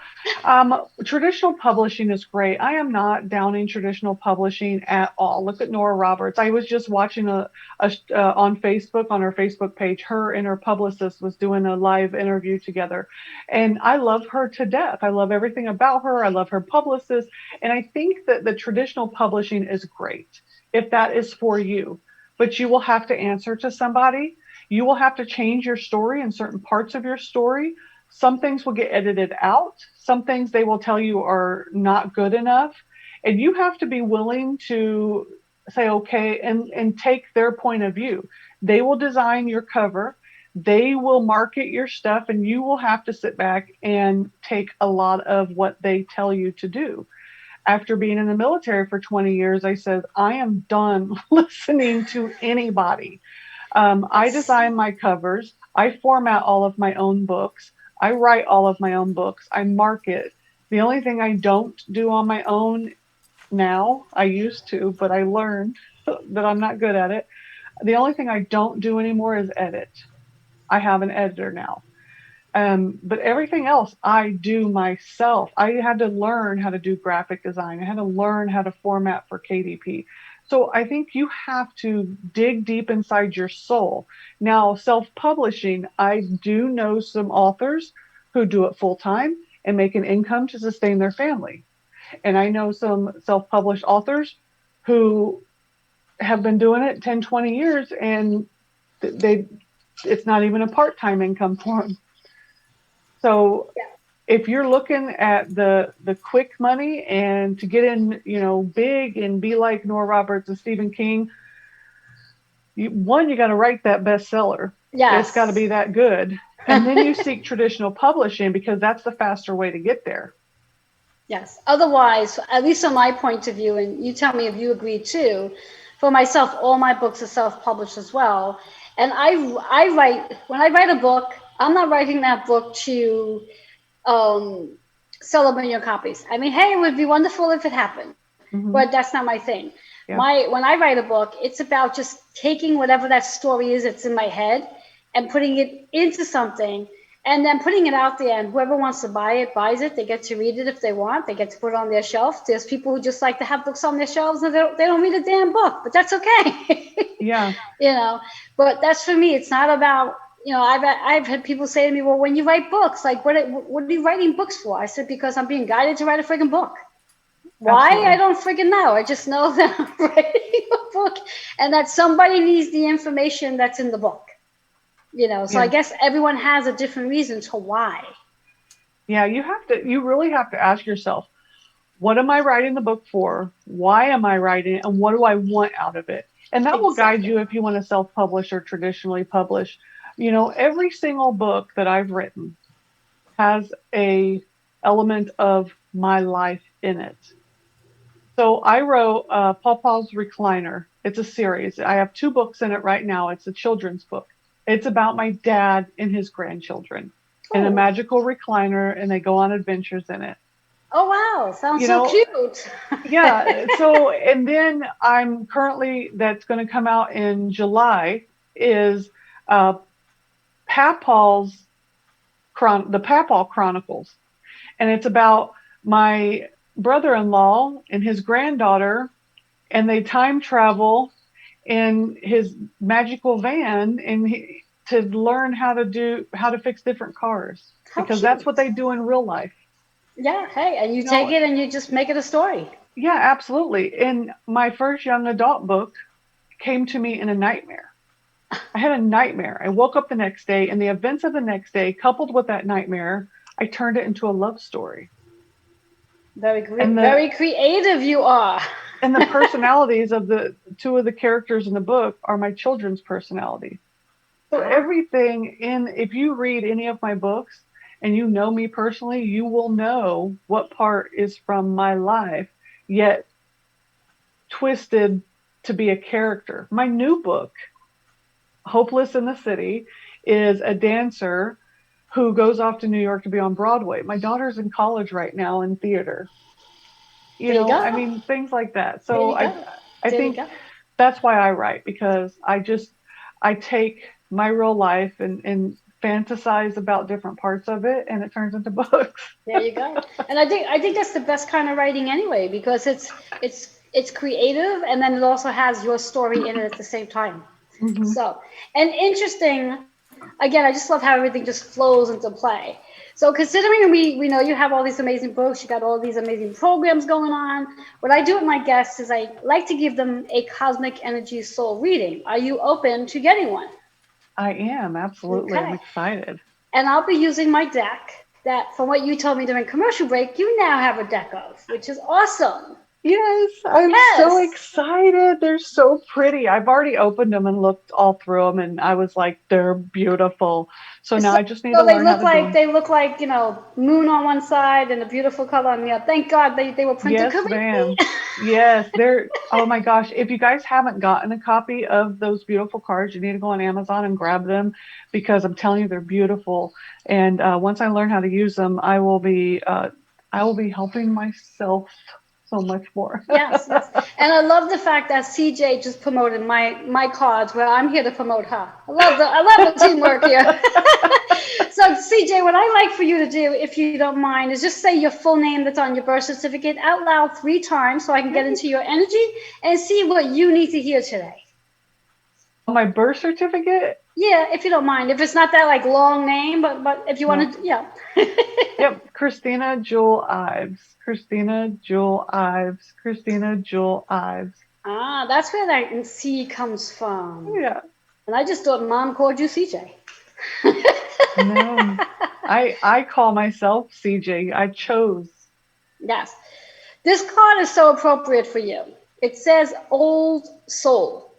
Traditional publishing is great. I am not downing traditional publishing at all. Look at Nora Roberts. I was just watching on Facebook, on her Facebook page, her and her publicist was doing a live interview together. And I love her to death. I love everything about her. I love her publicist. And I think that the traditional publishing is great if that is for you. But you will have to answer to somebody. You will have to change your story in certain parts of your story. Some things will get edited out. Some things they will tell you are not good enough. And you have to be willing to say, okay, and take their point of view. They will design your cover. They will market your stuff, and you will have to sit back and take a lot of what they tell you to do. After being in the military for 20 years, I said, I am done listening to anybody. I design my covers. I format all of my own books. I write all of my own books. I market. The only thing I don't do on my own now, I used to, but I learned that I'm not good at it. The only thing I don't do anymore is edit. I have an editor now. But everything else I do myself. I had to learn how to do graphic design. I had to learn how to format for KDP. So I think you have to dig deep inside your soul. Now, self-publishing, I do know some authors who do it full time and make an income to sustain their family. And I know some self-published authors who have been doing it 10, 20 years, and it's not even a part-time income for them. So if you're looking at the quick money and to get in, big and be like Nora Roberts and Stephen King, you got to write that bestseller. Yes. It's got to be that good. And then you seek traditional publishing, because that's the faster way to get there. Yes. Otherwise, at least from my point of view, and you tell me if you agree too, for myself, all my books are self-published as well. And when I write a book, I'm not writing that book to sell a million copies. I mean, hey, it would be wonderful if it happened, but that's not my thing. Yeah. When I write a book, it's about just taking whatever that story is that's in my head and putting it into something, and then putting it out there, and whoever wants to buy it buys it. They get to read it if they want. They get to put it on their shelf. There's people who just like to have books on their shelves and they don't read a damn book, but that's okay. Yeah. But that's for me. It's not about, I've had people say to me, well, when you write books, like what are you writing books for? I said, because I'm being guided to write a friggin' book. Why? Absolutely. I don't friggin' know. I just know that I'm writing a book and that somebody needs the information that's in the book. So I guess everyone has a different reason to why. Yeah, you really have to ask yourself, what am I writing the book for? Why am I writing it? And what do I want out of it? And that will guide you if you want to self-publish or traditionally publish. Every single book that I've written has a element of my life in it. So I wrote Paw Recliner. It's a series. I have 2 books in it right now. It's a children's book. It's about my dad and his grandchildren in a magical recliner, and they go on adventures in it. Oh, wow. Sounds so cute. Yeah. So, and then I'm currently, that's going to come out in July, is the Papaw Chronicles. And it's about my brother-in-law and his granddaughter, and they time travel in his magical van to learn how to fix different cars, because that's what they do in real life. Yeah. Hey, and you take it and you just make it a story. Yeah, absolutely. And my first young adult book came to me in a nightmare. I had a nightmare. I woke up the next day, and the events of the next day, coupled with that nightmare, I turned it into a love story. Very creative you are. And the personalities of the 2 of the characters in the book are my children's personalities. So everything if you read any of my books and you know me personally, you will know what part is from my life, yet twisted to be a character. My new book, Hopeless in the City, is a dancer who goes off to New York to be on Broadway. My daughter's in college right now in theater. I mean, things like that. So I think that's why I write, because I take my real life and fantasize about different parts of it, and it turns into books. There you go. And I think that's the best kind of writing anyway, because it's creative, and then it also has your story in it at the same time. Mm-hmm. So, and interesting, again, I just love how everything just flows into play. So considering we know you have all these amazing books, you got all these amazing programs going on, what I do with my guests is I like to give them a cosmic energy soul reading. Are you open to getting one? I am, absolutely. Okay. I'm excited. And I'll be using my deck that, from what you told me during commercial break, you now have a deck of, which is awesome. Yes, I'm so excited. They're so pretty. I've already opened them and looked all through them, and I was like, they're beautiful. So now I just need to learn how to do them. They look like, moon on one side and a beautiful color on the other. Thank God they were printed correctly. Yes, ma'am. Yes, they're, oh my gosh. If you guys haven't gotten a copy of those beautiful cards, you need to go on Amazon and grab them, because I'm telling you, they're beautiful. And once I learn how to use them, I will be helping myself so much more. Yes. And I love the fact that CJ just promoted my cards, where I'm here to promote her. I love the teamwork here. So CJ, what I like for you to do, if you don't mind, is just say your full name that's on your birth certificate out loud 3 times, so I can get into your energy and see what you need to hear today. My birth certificate? Yeah, if you don't mind. If it's not that like long name, but if you No. want to, yeah. Yep, Christina Jewel Ives. Christina Jewel Ives. Christina Jewel Ives. Ah, that's where that C comes from. Yeah. And I just thought mom called you CJ. No. I call myself CJ. I chose. Yes. This card is so appropriate for you. It says old soul.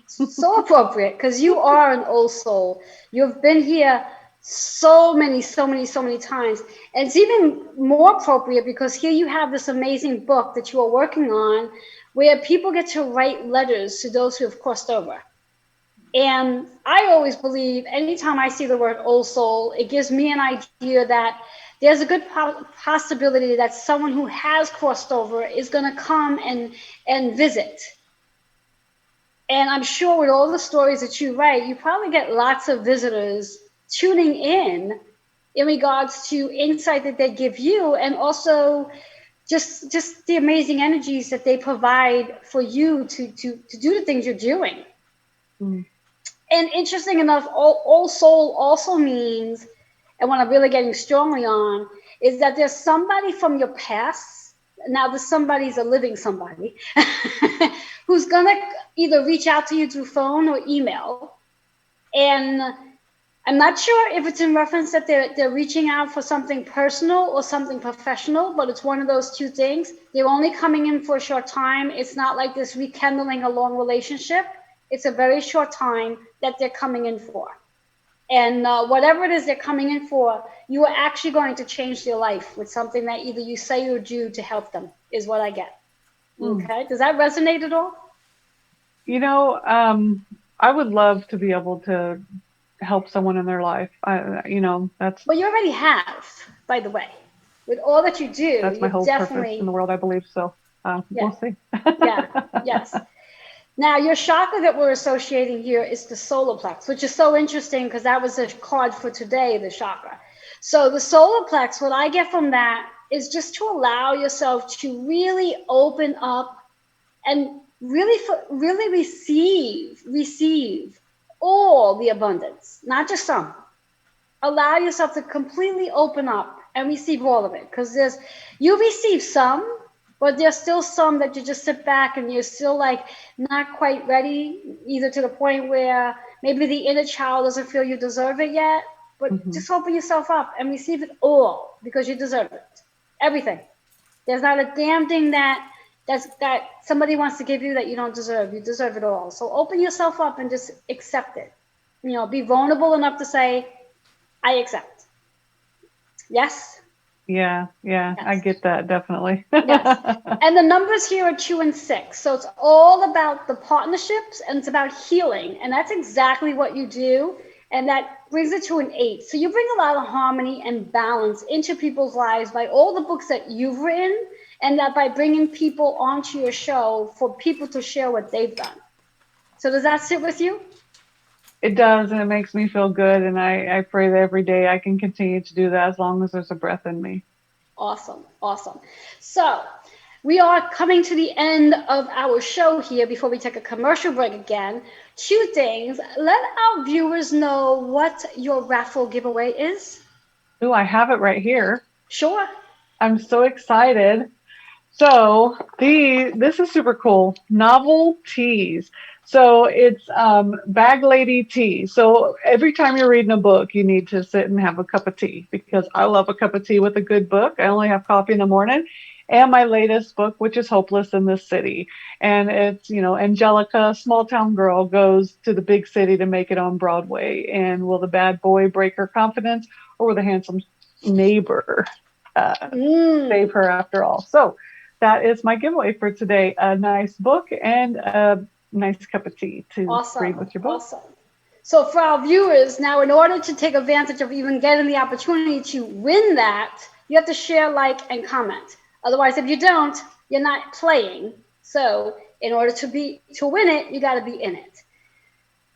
So appropriate because you are an old soul. You've been here so many times. And it's even more appropriate because here you have this amazing book that you are working on where people get to write letters to those who have crossed over. And I always believe anytime I see the word old soul, it gives me an idea that there's a good possibility that someone who has crossed over is going to come and visit. And I'm sure with all the stories that you write, you probably get lots of visitors tuning in regards to insight that they give you, and also just the amazing energies that they provide for you to do the things you're doing. Mm. And interesting enough, all soul also means, and what I'm really getting strongly on, is that there's somebody from your past. Now, this somebody's a living somebody who's gonna either reach out to you through phone or email. And I'm not sure if it's in reference that they're reaching out for something personal or something professional, but it's one of those two things. They're only coming in for a short time. It's not like this rekindling a long relationship. It's a very short time that they're coming in for. And whatever it is they're coming in for, you are actually going to change their life with something that either you say or do to help them, is what I get. Okay, does that resonate at all? You know, I would love to be able to help someone in their life. That's Well, you already have, by the way. With all that you do, my you whole purpose in the definitely, world, I believe. So we'll see. yeah, yes. Now, your chakra that we're associating here is the solar plex, which is so interesting because that was a card for today, the chakra. So the solar plex, what I get from that is just to allow yourself to really open up and really receive all the abundance, not just some. Allow yourself to completely open up and receive all of it, because you receive some, but there's still some that you just sit back and you're still like not quite ready, either to the point where maybe the inner child doesn't feel you deserve it yet. But just open yourself up and receive it all, because you deserve it, everything. There's not a damn thing that somebody wants to give you that you don't deserve. You deserve it all. So open yourself up and just accept it. Be vulnerable enough to say, I accept. Yes? Yeah, Yes. I get that, definitely. Yes. And the numbers here are 2 and 6. So it's all about the partnerships and it's about healing. And that's exactly what you do. And that brings it to an 8. So you bring a lot of harmony and balance into people's lives by all the books that you've written, and that by bringing people onto your show for people to share what they've done. So does that sit with you? It does, and it makes me feel good. And I pray that every day I can continue to do that as long as there's a breath in me. Awesome. Awesome. So we are coming to the end of our show here before we take a commercial break again. 2 things. Let our viewers know what your raffle giveaway is. Ooh, I have it right here. Sure. I'm so excited. So this is super cool. Novel teas. So it's bag lady tea. So every time you're reading a book, you need to sit and have a cup of tea, because I love a cup of tea with a good book. I only have coffee in the morning. And my latest book, which is Hopeless in this City. And it's, Angelica, small town girl, goes to the big city to make it on Broadway. And will the bad boy break her confidence, or will the handsome neighbor save her after all? So that is my giveaway for today. A nice book and a nice cup of tea to read with your book. Awesome. So for our viewers, now in order to take advantage of even getting the opportunity to win that, you have to share, like, and comment. Otherwise, if you don't, you're not playing. So in order to win it, you got to be in it.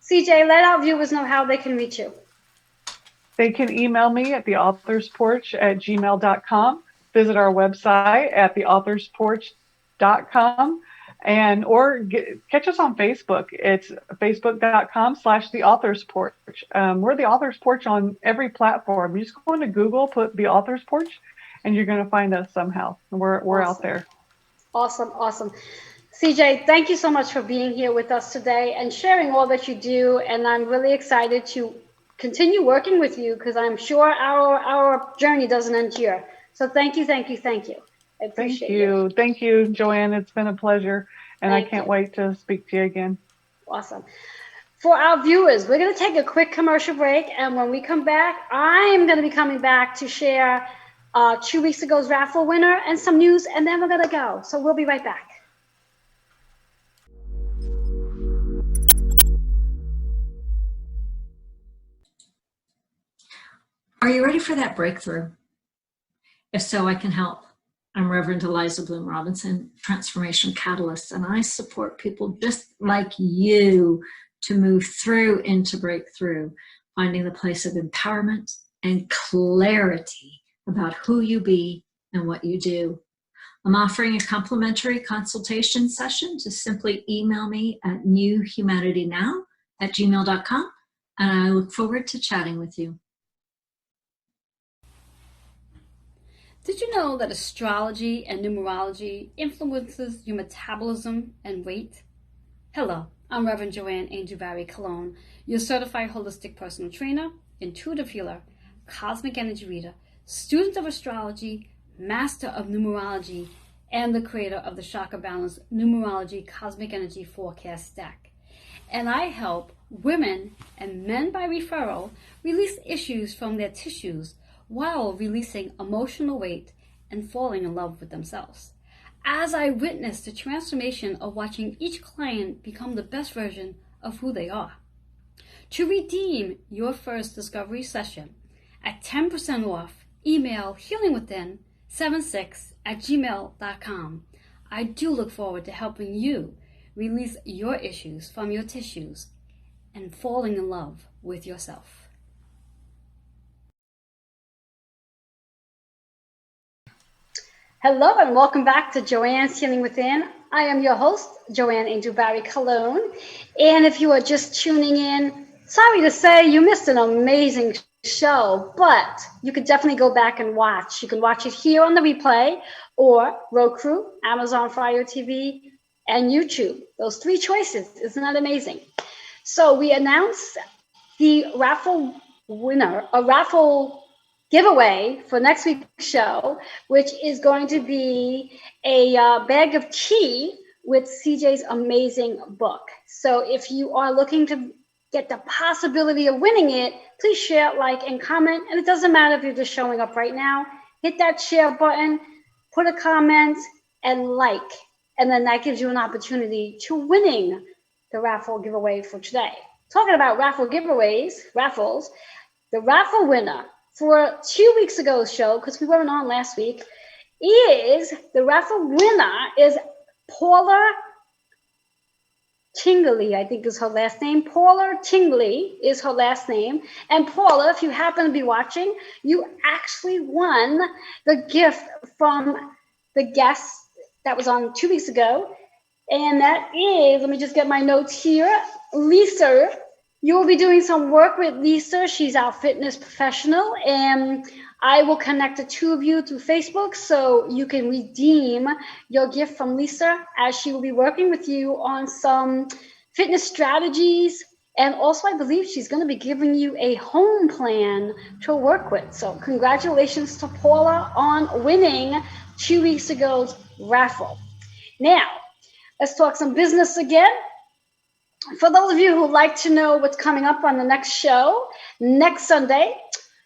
CJ, let our viewers know how they can reach you. They can email me at theauthorsporch@gmail.com. Visit our website at theauthorsporch.com. Catch us on Facebook. It's facebook.com/the author's porch. We're the author's porch on every platform. You just go into Google, put the author's porch, and you're going to find us somehow. We're out there. Awesome. CJ, thank you so much for being here with us today and sharing all that you do. And I'm really excited to continue working with you because I'm sure our journey doesn't end here. So thank you. I appreciate it. Thank you, Joanne. It's been a pleasure. And I can't wait to speak to you again. Awesome. For our viewers, we're going to take a quick commercial break. And when we come back, I'm going to be coming back to share 2 weeks ago's raffle winner and some news. And then we're going to go. So we'll be right back. Are you ready for that breakthrough? If so, I can help. I'm Reverend Eliza Bloom Robinson, Transformation Catalyst, and I support people just like you to move through into breakthrough, finding the place of empowerment and clarity about who you be and what you do. I'm offering a complimentary consultation session. Just simply email me at newhumanitynow@gmail.com, and I look forward to chatting with you. Did you know that astrology and numerology influences your metabolism and weight? Hello, I'm Reverend Joanne Angel Barry Cologne, your certified holistic personal trainer, intuitive healer, cosmic energy reader, student of astrology, master of numerology, and the creator of the Chakra Balance Numerology Cosmic Energy Forecast Deck. And I help women and men by referral release issues from their tissues while releasing emotional weight and falling in love with themselves. As I witness the transformation of watching each client become the best version of who they are. To redeem your first discovery session at 10% off, email healingwithin76@gmail.com. I do look forward to helping you release your issues from your tissues and falling in love with yourself. Hello and welcome back to Joanne's Healing Within. I am your host, Joanne Angel Barry Cologne. And if you are just tuning in, sorry to say you missed an amazing show, but you could definitely go back and watch. You can watch it here on the replay or Roku, Amazon Fire TV, and YouTube. Those three choices. Isn't that amazing? So we announced the raffle winner, a raffle giveaway for next week's show, which is going to be a bag of tea with CJ's amazing book. So if you are looking to get the possibility of winning it, please share, like, and comment. And it doesn't matter if you're just showing up right now. Hit that share button, put a comment, and like. And then that gives you an opportunity to winning the raffle giveaway for today. Talking about raffle giveaways, raffles, the raffle winner for 2 weeks ago's show, because we weren't on last week, is the raffle winner is Paula Tingley, I think is her last name. Paula Tingley is her last name. And Paula, if you happen to be watching, you actually won the gift from the guest that was on 2 weeks ago. And that is, let me just get my notes here, Lisa. You will be doing some work with Lisa. She's our fitness professional, and I will connect the two of you through Facebook so you can redeem your gift from Lisa, as she will be working with you on some fitness strategies. And also, I believe she's going to be giving you a home plan to work with. So congratulations to Paula on winning 2 weeks ago's raffle. Now, let's talk some business again. For those of you who like to know what's coming up on the next show, next Sunday,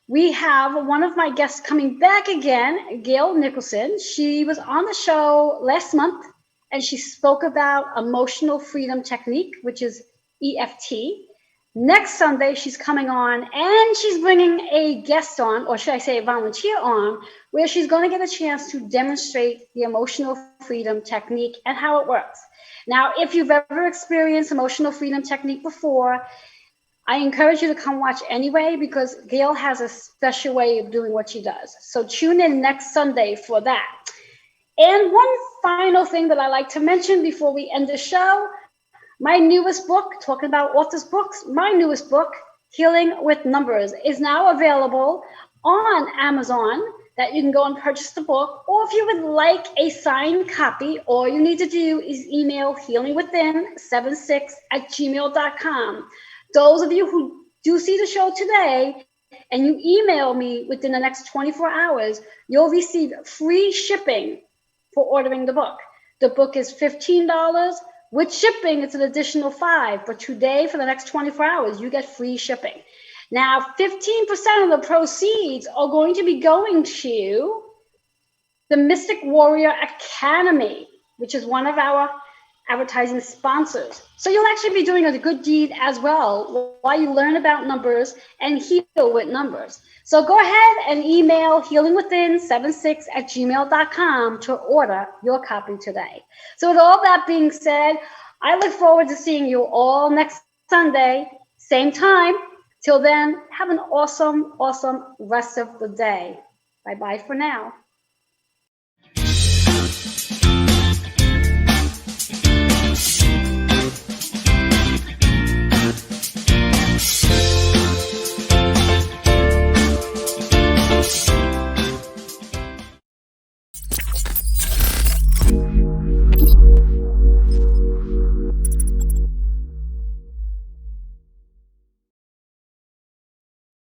we have one of my guests coming back again, Gail Nicholson. She was on the show last month, and she spoke about emotional freedom technique, which is EFT. Next Sunday, she's coming on, and she's bringing a guest on, or should I say a volunteer on, where she's going to get a chance to demonstrate the emotional freedom technique and how it works. Now, if you've ever experienced emotional freedom technique before, I encourage you to come watch anyway, because Gail has a special way of doing what she does. So tune in next Sunday for that. And one final thing that I like to mention before we end the show, my newest book, talking about authors' books, my newest book, Healing with Numbers, is now available on Amazon, that you can go and purchase the book. Or if you would like a signed copy, all you need to do is email healingwithin76@gmail.com. Those of you who do see the show today and you email me within the next 24 hours, you'll receive free shipping for ordering the book. The book is $15. With shipping, it's an additional $5. But today, for the next 24 hours, you get free shipping. Now, 15% of the proceeds are going to be going to the Mystic Warrior Academy, which is one of our advertising sponsors. So you'll actually be doing a good deed as well while you learn about numbers and heal with numbers. So go ahead and email healingwithin76@gmail.com to order your copy today. So with all that being said, I look forward to seeing you all next Sunday, same time. Till then, have an awesome, awesome rest of the day. Bye-bye for now.